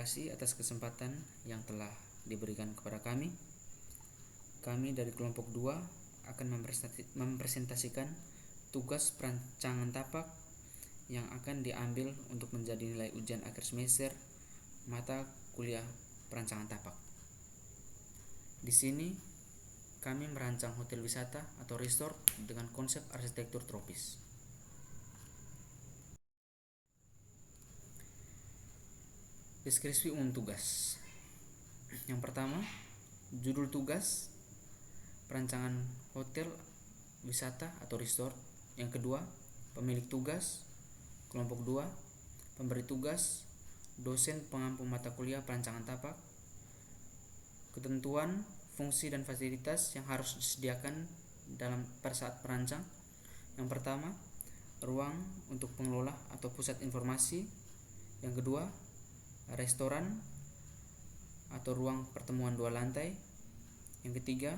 kasih atas kesempatan yang telah diberikan kepada kami. Kami dari kelompok 2 akan mempresentasikan tugas perancangan tapak yang akan diambil untuk menjadi nilai ujian akhir semester mata kuliah perancangan tapak. Di sini kami merancang hotel wisata atau resort dengan konsep arsitektur tropis. Deskripsi umum tugas. Yang pertama, judul tugas perancangan hotel wisata atau resort. Yang kedua, pemilik tugas kelompok 2, pemberi tugas dosen pengampu mata kuliah perancangan tapak. Ketentuan, fungsi dan fasilitas yang harus disediakan pada saat perancang. Yang pertama, ruang untuk pengelola atau pusat informasi. Yang kedua, restoran atau ruang pertemuan 2 lantai. Yang ketiga,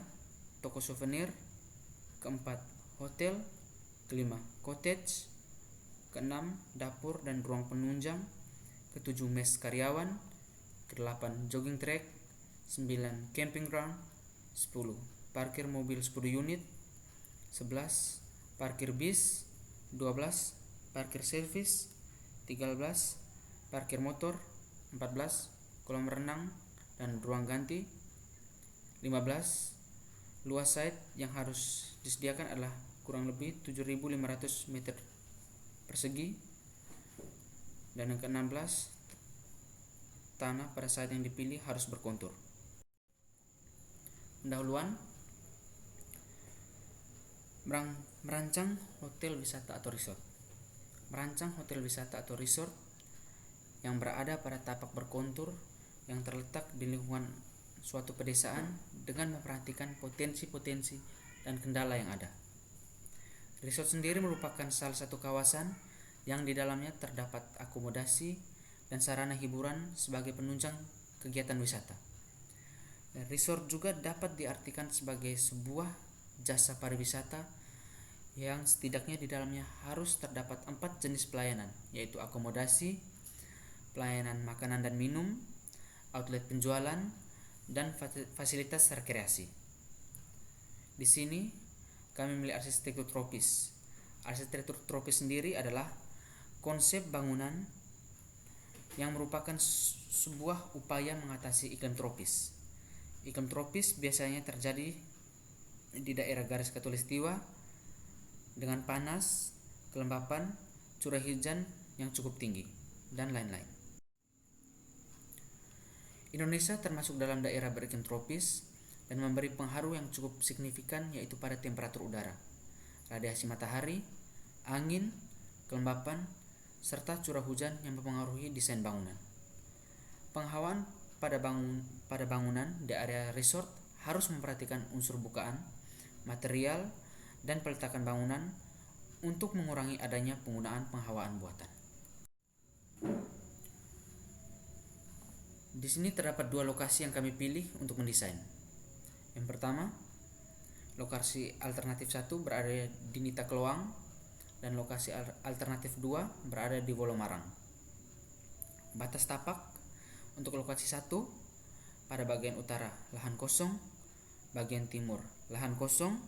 toko souvenir. Keempat, hotel. Kelima, cottage. Keenam, dapur dan ruang penunjang. Ketujuh, mes karyawan. Kedelapan, jogging track. 9, camping ground. 10, parkir mobil 10 unit. 11, parkir bis. 12, parkir servis. 13, parkir motor. 14, kolam renang dan ruang ganti. 15, luas site yang harus disediakan adalah kurang lebih 7.500 meter persegi. Dan yang ke-16, tanah pada site yang dipilih harus berkontur. Pendahuluan, merancang hotel wisata atau resort. Merancang hotel wisata atau resort yang berada pada tapak berkontur yang terletak di lingkungan suatu pedesaan dengan memperhatikan potensi-potensi dan kendala yang ada. Resort sendiri merupakan salah satu kawasan yang di dalamnya terdapat akomodasi dan sarana hiburan sebagai penunjang kegiatan wisata. Resort juga dapat diartikan sebagai sebuah jasa pariwisata yang setidaknya di dalamnya harus terdapat 4 jenis pelayanan, yaitu akomodasi, pelayanan makanan dan minum, outlet penjualan, dan fasilitas rekreasi. Di sini kami memilih arsitektur tropis. Arsitektur tropis sendiri adalah konsep bangunan yang merupakan sebuah upaya mengatasi iklim tropis. Iklim tropis biasanya terjadi di daerah garis khatulistiwa dengan panas, kelembapan, curah hujan yang cukup tinggi, dan lain-lain. Indonesia termasuk dalam daerah beriklim tropis dan memberi pengaruh yang cukup signifikan, yaitu pada temperatur udara, radiasi matahari, angin, kelembapan, serta curah hujan yang mempengaruhi desain bangunan. Penghawaan pada bangunan di area resort harus memperhatikan unsur bukaan, material, dan peletakan bangunan untuk mengurangi adanya penggunaan penghawaan buatan. Di sini terdapat 2 lokasi yang kami pilih untuk mendesain. Yang pertama, lokasi alternatif 1 berada di Nita Keloang dan lokasi alternatif 2 berada di Wolomarang. Batas tapak untuk lokasi 1 pada bagian utara lahan kosong, bagian timur lahan kosong,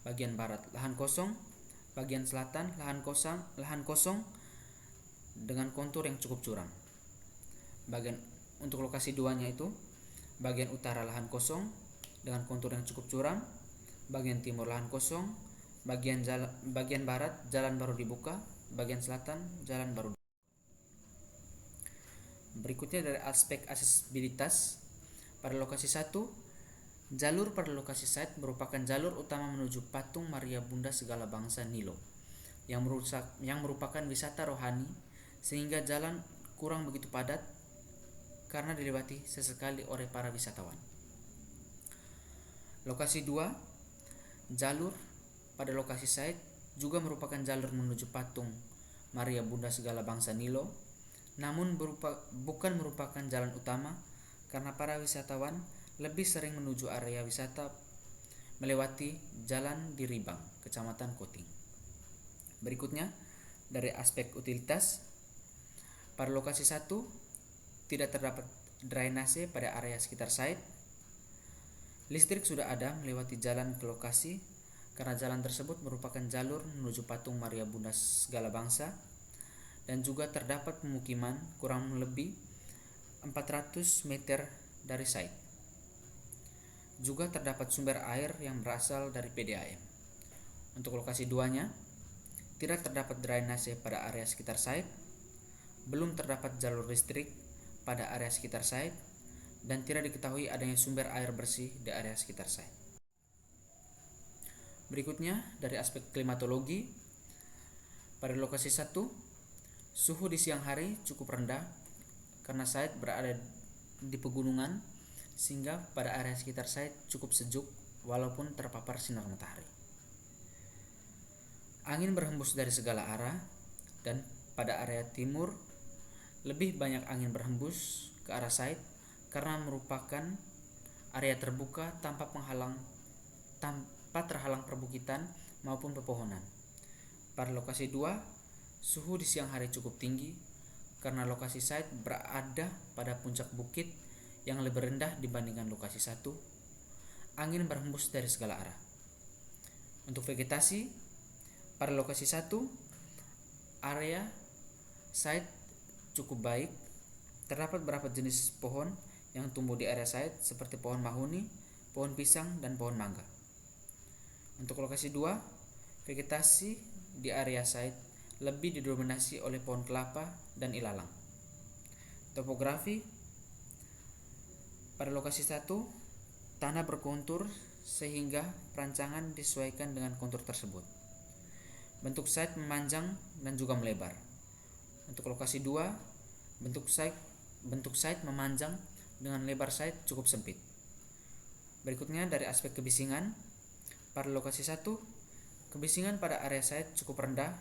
bagian barat lahan kosong, bagian selatan lahan kosong dengan kontur yang cukup curam. Untuk lokasi 2-nya itu bagian utara lahan kosong dengan kontur yang cukup curam, bagian timur lahan kosong, bagian barat jalan baru dibuka, bagian selatan jalan baru. Berikutnya dari aspek aksesibilitas, pada lokasi 1, jalur pada lokasi site merupakan jalur utama menuju patung Maria Bunda Segala Bangsa Nilo yang merupakan wisata rohani, sehingga jalan kurang begitu padat karena dilewati sesekali oleh para wisatawan. Lokasi 2, jalur pada lokasi site juga merupakan jalur menuju patung Maria Bunda Segala Bangsa Nilo, namun bukan merupakan jalan utama karena para wisatawan lebih sering menuju area wisata melewati jalan di Ribang, Kecamatan Koting. Berikutnya dari aspek utilitas, pada lokasi 1 tidak terdapat drainase pada area sekitar site. Listrik sudah ada melewati jalan ke lokasi karena jalan tersebut merupakan jalur menuju patung Maria Bunda Segala Bangsa, dan juga terdapat pemukiman kurang lebih 400 meter dari site. Juga terdapat sumber air yang berasal dari PDAM. Untuk lokasi 2-nya, tidak terdapat drainase pada area sekitar site, belum terdapat jalur listrik pada area sekitar site, dan tidak diketahui adanya sumber air bersih di area sekitar site. Berikutnya, dari aspek klimatologi, pada lokasi 1, suhu di siang hari cukup rendah karena site berada di pegunungan, sehingga pada area sekitar site cukup sejuk walaupun terpapar sinar matahari. Angin berhembus dari segala arah, dan pada area timur lebih banyak angin berhembus ke arah site karena merupakan area terbuka tanpa terhalang perbukitan maupun pepohonan. Pada lokasi 2, suhu di siang hari cukup tinggi karena lokasi site berada pada puncak bukit yang lebih rendah dibandingkan lokasi 1. Angin berhembus dari segala arah. Untuk vegetasi, pada lokasi 1, area site cukup baik. Terdapat beberapa jenis pohon yang tumbuh di area site seperti pohon mahuni, pohon pisang, dan pohon mangga. Untuk lokasi 2, vegetasi di area site lebih didominasi oleh pohon kelapa dan ilalang. Topografi, pada lokasi 1, tanah berkontur sehingga perancangan disesuaikan dengan kontur tersebut. Bentuk site memanjang dan juga melebar. Untuk lokasi 2, bentuk site memanjang dengan lebar site cukup sempit. Berikutnya dari aspek kebisingan, pada lokasi 1, kebisingan pada area site cukup rendah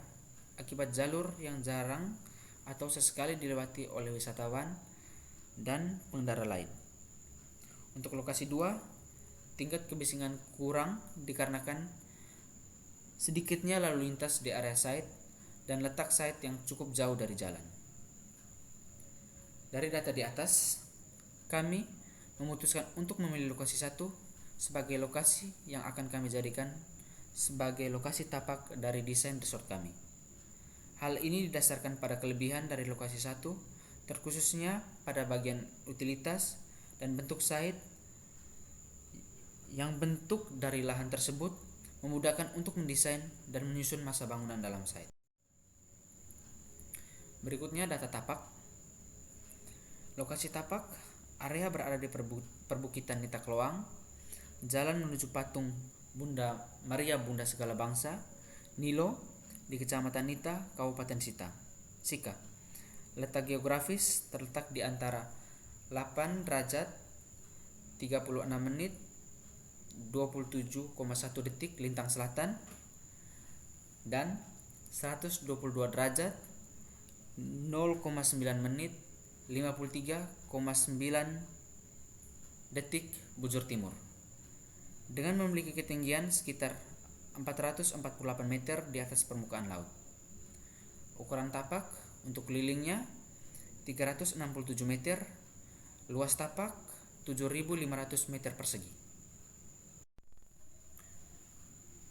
akibat jalur yang jarang atau sesekali dilewati oleh wisatawan dan pengendara lain. Untuk lokasi 2, tingkat kebisingan kurang dikarenakan sedikitnya lalu lintas di area site dan letak site yang cukup jauh dari jalan. Dari data di atas, kami memutuskan untuk memilih lokasi 1 sebagai lokasi yang akan kami jadikan sebagai lokasi tapak dari desain resort kami. Hal ini didasarkan pada kelebihan dari lokasi 1, terkhususnya pada bagian utilitas dan bentuk site yang bentuk dari lahan tersebut memudahkan untuk mendesain dan menyusun masa bangunan dalam site. Berikutnya data tapak. Lokasi tapak, area berada di perbukitan Nita Kloang, jalan menuju patung Bunda Maria Bunda Segala Bangsa, Nilo, di Kecamatan Nita, Kabupaten Sika. Letak geografis terletak di antara 8 derajat 36 menit 27,1 detik lintang selatan dan 122 derajat 0,9 menit 53,9 detik bujur timur, dengan memiliki ketinggian sekitar 448 meter di atas permukaan laut. Ukuran tapak untuk kelilingnya 367 meter, luas tapak 7.500 meter persegi.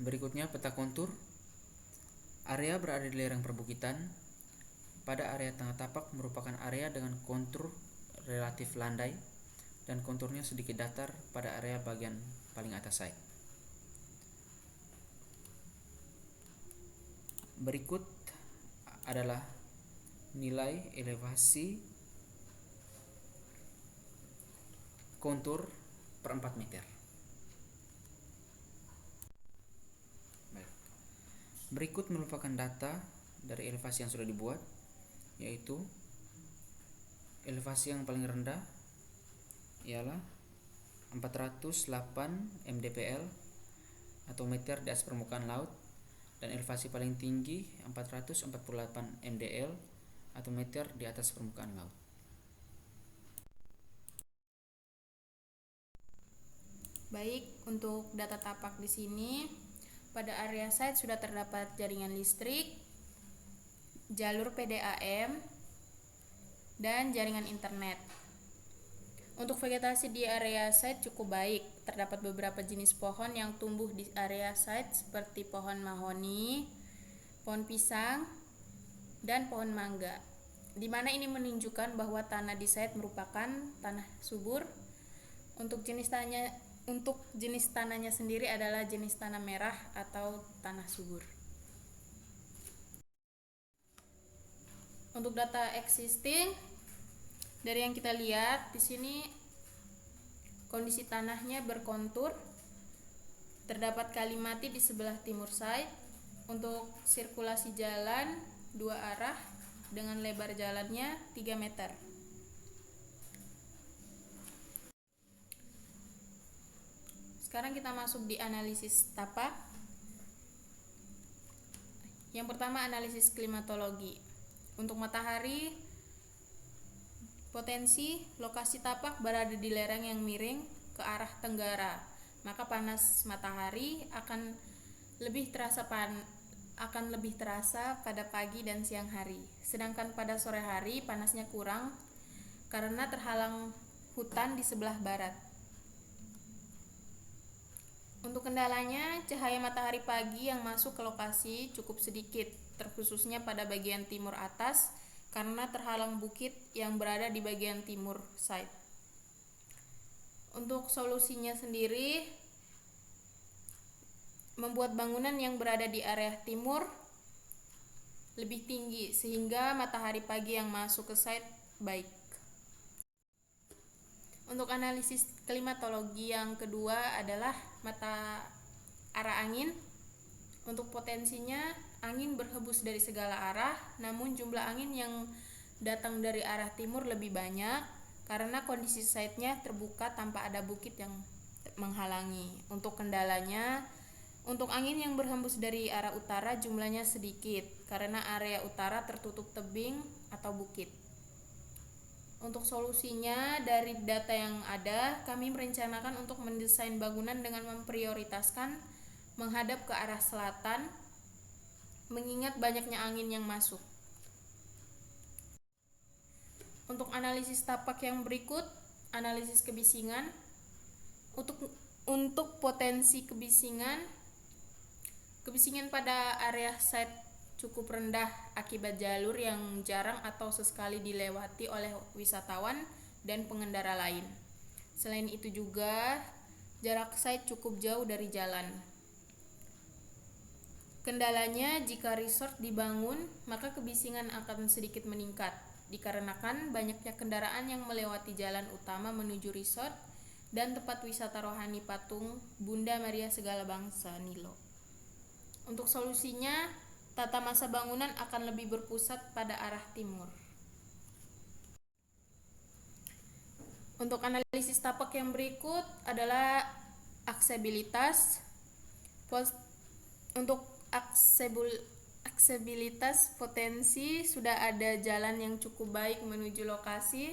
Berikutnya peta kontur. Area berada di lereng perbukitan. Pada area tengah tapak merupakan area dengan kontur relatif landai dan konturnya sedikit datar pada area bagian paling atas site. Berikut adalah nilai elevasi kontur per 4 meter. Berikut merupakan data dari elevasi yang sudah dibuat, yaitu elevasi yang paling rendah ialah 408 mdpl atau meter di atas permukaan laut, dan elevasi paling tinggi 448 mdl atau meter di atas permukaan laut. Baik, untuk data tapak di sini, pada area site sudah terdapat jaringan listrik, jalur PDAM, dan jaringan internet. Untuk vegetasi di area site cukup baik. Terdapat beberapa jenis pohon yang tumbuh di area site seperti pohon mahoni, pohon pisang, dan pohon mangga. Di mana ini menunjukkan bahwa tanah di site merupakan tanah subur. Untuk jenis tanahnya sendiri adalah jenis tanah merah atau tanah subur. Untuk data existing, dari yang kita lihat di sini kondisi tanahnya berkontur. Terdapat kali mati di sebelah timur site. Untuk sirkulasi jalan 2 arah dengan lebar jalannya 3 meter. Sekarang kita masuk di analisis tapak. Yang pertama, analisis klimatologi. Untuk matahari, potensi lokasi tapak berada di lereng yang miring ke arah tenggara, maka panas matahari akan lebih terasa pada pagi dan siang hari. Sedangkan pada sore hari panasnya kurang karena terhalang hutan di sebelah barat. Untuk kendalanya, cahaya matahari pagi yang masuk ke lokasi cukup sedikit, terkhususnya pada bagian timur atas karena terhalang bukit yang berada di bagian timur site. Untuk solusinya sendiri, membuat bangunan yang berada di area timur lebih tinggi sehingga matahari pagi yang masuk ke site baik. Untuk analisis klimatologi yang kedua adalah mata arah angin. Untuk potensinya, angin berhembus dari segala arah, namun jumlah angin yang datang dari arah timur lebih banyak karena kondisi site-nya terbuka tanpa ada bukit yang menghalangi. Untuk kendalanya, untuk angin yang berhembus dari arah utara jumlahnya sedikit karena area utara tertutup tebing atau bukit. Untuk solusinya, dari data yang ada, kami merencanakan untuk mendesain bangunan dengan memprioritaskan menghadap ke arah selatan, mengingat banyaknya angin yang masuk. Untuk analisis tapak yang berikut, analisis kebisingan. Untuk potensi kebisingan pada area site cukup rendah akibat jalur yang jarang atau sesekali dilewati oleh wisatawan dan pengendara lain. Selain itu juga, jarak site cukup jauh dari jalan. Kendalanya, jika resort dibangun, maka kebisingan akan sedikit meningkat, dikarenakan banyaknya kendaraan yang melewati jalan utama menuju resort dan tempat wisata rohani patung Bunda Maria Segala Bangsa Nilo. Untuk solusinya, tata masa bangunan akan lebih berpusat pada arah timur. Untuk analisis tapak yang berikut adalah aksesibilitas. Untuk aksesibilitas potensi sudah ada jalan yang cukup baik menuju lokasi.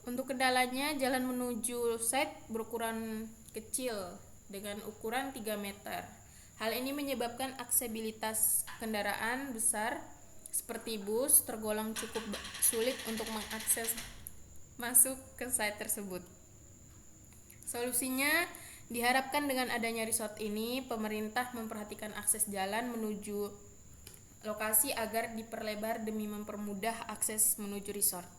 Untuk kendalanya, jalan menuju site berukuran kecil dengan ukuran 3 meter. Hal ini menyebabkan aksesibilitas kendaraan besar seperti bus tergolong cukup sulit untuk mengakses masuk ke site tersebut. Solusinya, diharapkan dengan adanya resort ini, pemerintah memperhatikan akses jalan menuju lokasi agar diperlebar demi mempermudah akses menuju resort.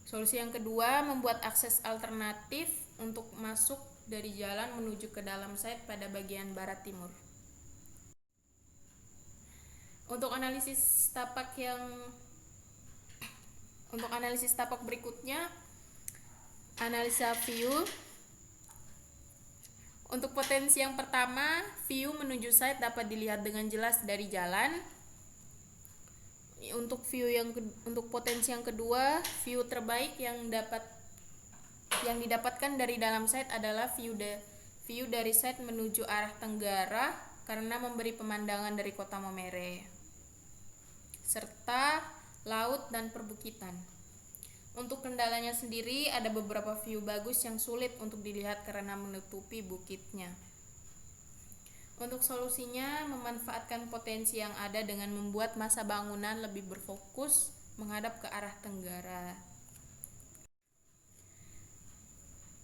Solusi yang kedua, membuat akses alternatif untuk masuk dari jalan menuju ke dalam site pada bagian barat timur. Untuk analisis tapak berikutnya, analisa view. Untuk potensi yang pertama, view menuju site dapat dilihat dengan jelas dari jalan. Untuk potensi yang kedua, view terbaik yang didapatkan dari dalam site adalah view dari site menuju arah tenggara karena memberi pemandangan dari kota Momere serta laut dan perbukitan. Untuk kendalanya sendiri, ada beberapa view bagus yang sulit untuk dilihat karena menutupi bukitnya. Untuk solusinya, memanfaatkan potensi yang ada dengan membuat masa bangunan lebih berfokus menghadap ke arah tenggara.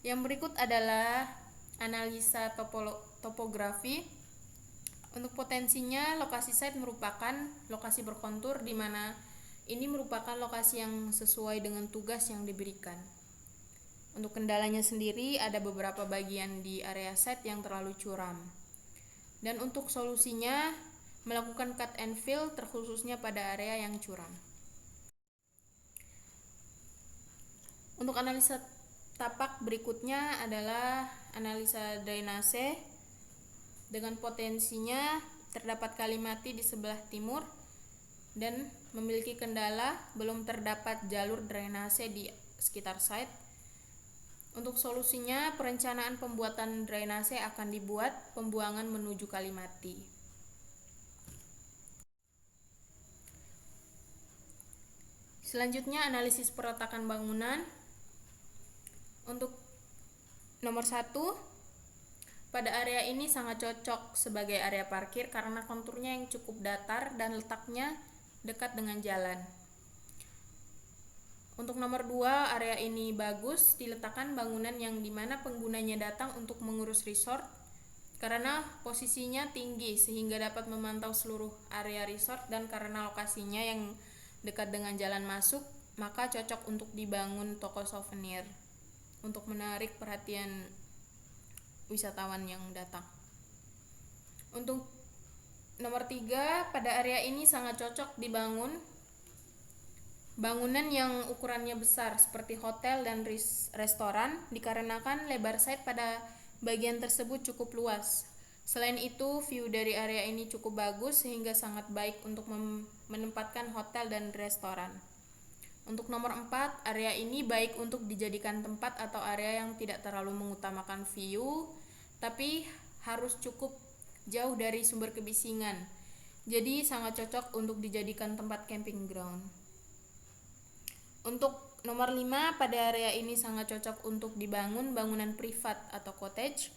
Yang berikut adalah analisa topografi. Untuk potensinya, lokasi site merupakan lokasi berkontur di mana ini merupakan lokasi yang sesuai dengan tugas yang diberikan. Untuk kendalanya sendiri, ada beberapa bagian di area site yang terlalu curam. Dan untuk solusinya, melakukan cut and fill terkhususnya pada area yang curam. Untuk analisa tapak berikutnya adalah analisa drainase. Dengan potensinya terdapat kali mati di sebelah timur dan memiliki kendala belum terdapat jalur drainase di sekitar site. Untuk solusinya, perencanaan pembuatan drainase akan dibuat pembuangan menuju kali mati. Selanjutnya, analisis perletakan bangunan. Untuk nomor 1, pada area ini sangat cocok sebagai area parkir karena konturnya yang cukup datar dan letaknya dekat dengan jalan. Untuk nomor 2, area ini bagus diletakkan bangunan yang dimana penggunanya datang untuk mengurus resort karena posisinya tinggi sehingga dapat memantau seluruh area resort, dan karena lokasinya yang dekat dengan jalan masuk, maka cocok untuk dibangun toko souvenir untuk menarik perhatian wisatawan yang datang. Untuk nomor 3, pada area ini sangat cocok dibangun bangunan yang ukurannya besar seperti hotel dan restoran dikarenakan lebar site pada bagian tersebut cukup luas. Selain itu, view dari area ini cukup bagus sehingga sangat baik untuk menempatkan hotel dan restoran. Untuk nomor 4, area ini baik untuk dijadikan tempat atau area yang tidak terlalu mengutamakan view, tapi harus cukup jauh dari sumber kebisingan. Jadi sangat cocok untuk dijadikan tempat camping ground. Untuk nomor 5, pada area ini sangat cocok untuk dibangun bangunan privat atau cottage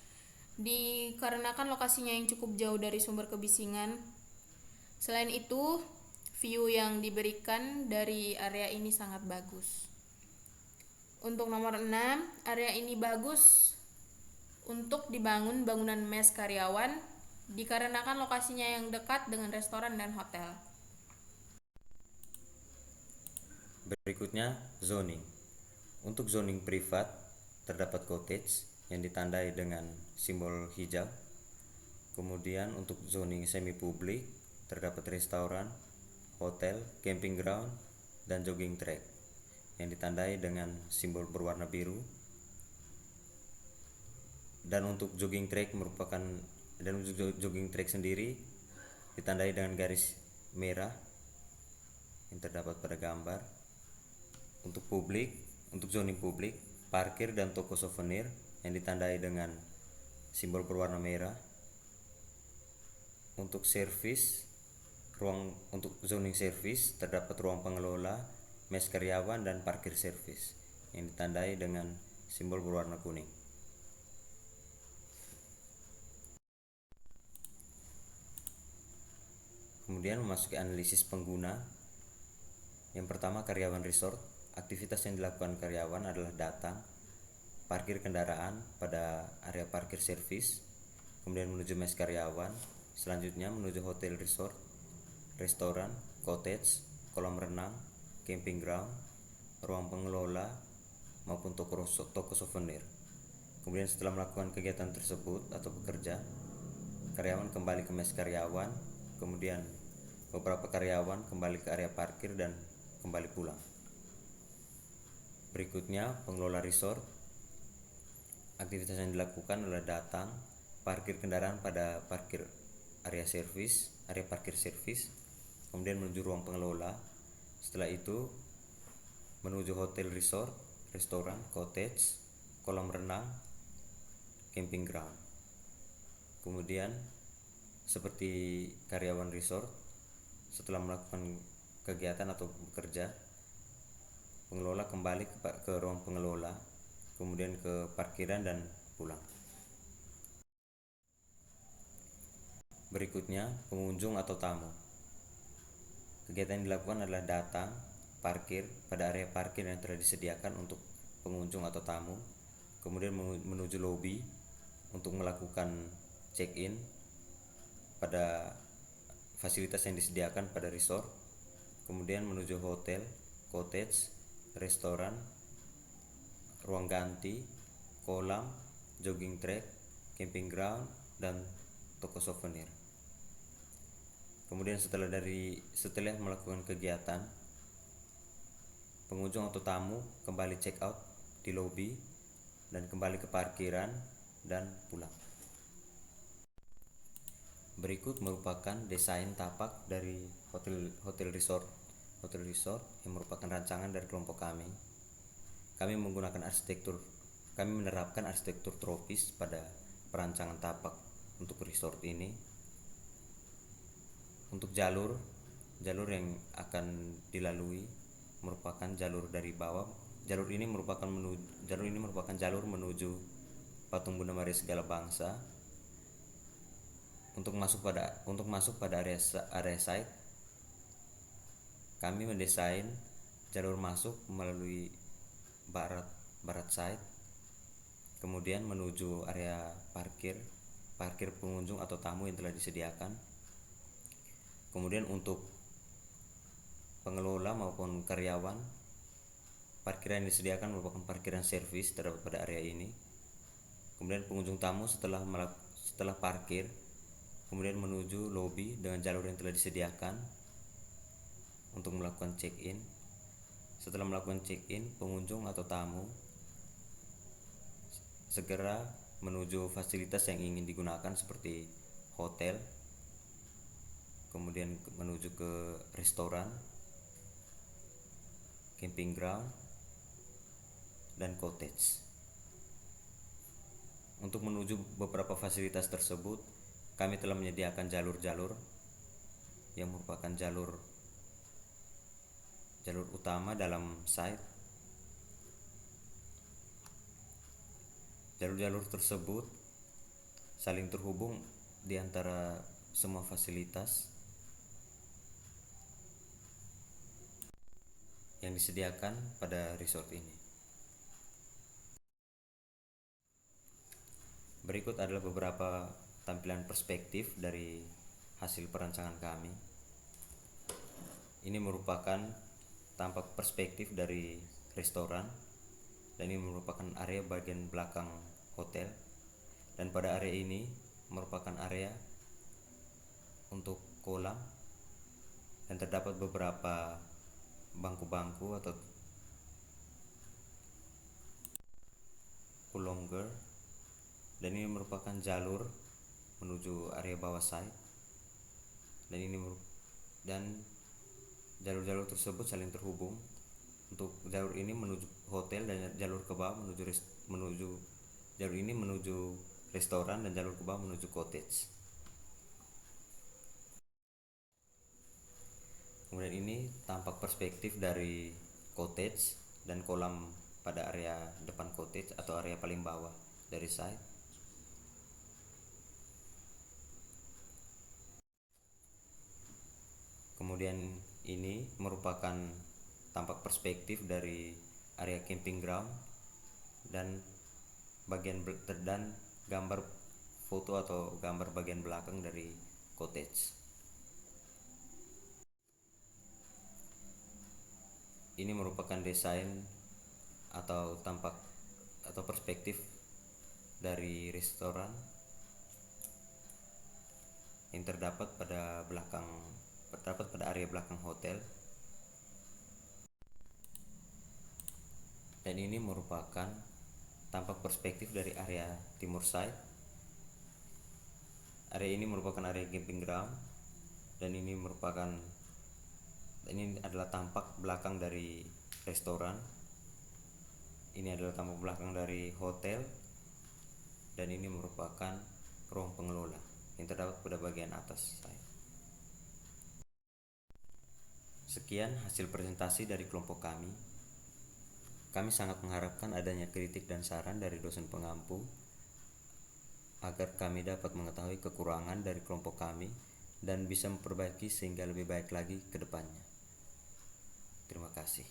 dikarenakan lokasinya yang cukup jauh dari sumber kebisingan. Selain itu, view yang diberikan dari area ini sangat bagus. Untuk nomor 6, area ini bagus untuk dibangun bangunan mes karyawan dikarenakan lokasinya yang dekat dengan restoran dan hotel. Berikutnya, zoning. Untuk zoning privat, terdapat cottage yang ditandai dengan simbol hijau. Kemudian untuk zoning semi publik, terdapat restoran, hotel, camping ground, dan jogging track yang ditandai dengan simbol berwarna biru. Dan untuk jogging track jogging track sendiri ditandai dengan garis merah yang terdapat pada gambar. Untuk zoning publik, parkir dan toko souvenir yang ditandai dengan simbol berwarna merah. Untuk zoning service terdapat ruang pengelola, mes karyawan, dan parkir service yang ditandai dengan simbol berwarna kuning. Kemudian memasuki analisis pengguna. Yang pertama, karyawan resort. Aktivitas yang dilakukan karyawan adalah datang, parkir kendaraan pada area parkir service, kemudian menuju mes karyawan, selanjutnya menuju hotel resort, restoran, cottage, kolam renang, camping ground, ruang pengelola, maupun toko souvenir. Kemudian setelah melakukan kegiatan tersebut atau bekerja, karyawan kembali ke mes karyawan, kemudian beberapa karyawan kembali ke area parkir dan kembali pulang. Berikutnya, pengelola resort. Aktivitas yang dilakukan adalah datang, parkir kendaraan pada area parkir service, kemudian menuju ruang pengelola. Setelah itu menuju hotel resort, restoran, cottage, kolam renang, camping ground. Kemudian seperti karyawan resort, setelah melakukan kegiatan atau bekerja, pengelola kembali ke ruang pengelola, kemudian ke parkiran dan pulang. Berikutnya, pengunjung atau tamu. Kegiatan yang dilakukan adalah datang, parkir pada area parkir yang telah disediakan untuk pengunjung atau tamu, kemudian menuju lobi untuk melakukan check-in pada fasilitas yang disediakan pada resort, kemudian menuju hotel, cottage, restoran, ruang ganti, kolam, jogging track, camping ground, dan toko souvenir. Kemudian setelah melakukan kegiatan, pengunjung atau tamu kembali check out di lobi dan kembali ke parkiran dan pulang. Berikut merupakan desain tapak dari hotel resort yang merupakan rancangan dari kelompok kami. Kami menerapkan arsitektur tropis pada perancangan tapak untuk resort ini. Untuk jalur yang akan dilalui merupakan jalur dari bawah. Jalur ini merupakan jalur menuju Patung Bunda Maria Segala Bangsa. Untuk masuk pada area site, kami mendesain jalur masuk melalui barat side, kemudian menuju area parkir pengunjung atau tamu yang telah disediakan. Kemudian untuk pengelola maupun karyawan, parkiran yang disediakan merupakan parkiran servis terdapat pada area ini. Kemudian pengunjung tamu setelah parkir kemudian menuju lobi dengan jalur yang telah disediakan untuk melakukan check-in. Setelah melakukan check-in, pengunjung atau tamu segera menuju fasilitas yang ingin digunakan seperti hotel, kemudian menuju ke restoran, camping ground, dan cottage. Untuk menuju beberapa fasilitas tersebut, kami telah menyediakan jalur-jalur yang merupakan jalur utama dalam site. Jalur-jalur tersebut saling terhubung di antara semua fasilitas yang disediakan pada resort ini. Berikut adalah beberapa tampilan perspektif dari hasil perancangan kami. Ini merupakan tampak perspektif dari restoran, dan ini merupakan area bagian belakang hotel, dan pada area ini merupakan area untuk kolam, dan terdapat beberapa bangku-bangku atau pool longer, dan ini merupakan jalur menuju area bawah side, dan jalur-jalur tersebut saling terhubung. Untuk jalur ini menuju hotel, dan jalur ke bawah jalur ini menuju restoran, dan jalur ke bawah menuju cottage. Kemudian ini tampak perspektif dari cottage dan kolam pada area depan cottage atau area paling bawah dari site. Kemudian ini merupakan tampak perspektif dari area camping ground dan gambar foto atau gambar bagian belakang dari cottage. Ini merupakan desain atau perspektif dari restoran yang terdapat pada area belakang hotel, dan ini merupakan tampak perspektif dari area timur side. Area ini merupakan area camping ground, dan ini adalah tampak belakang dari restoran. Ini adalah tampak belakang dari hotel, dan ini merupakan ruang pengelola yang terdapat pada bagian atas site. Sekian hasil presentasi dari kelompok kami. Kami sangat mengharapkan adanya kritik dan saran dari dosen pengampu agar kami dapat mengetahui kekurangan dari kelompok kami dan bisa memperbaiki sehingga lebih baik lagi ke depannya. Terima kasih. kasih.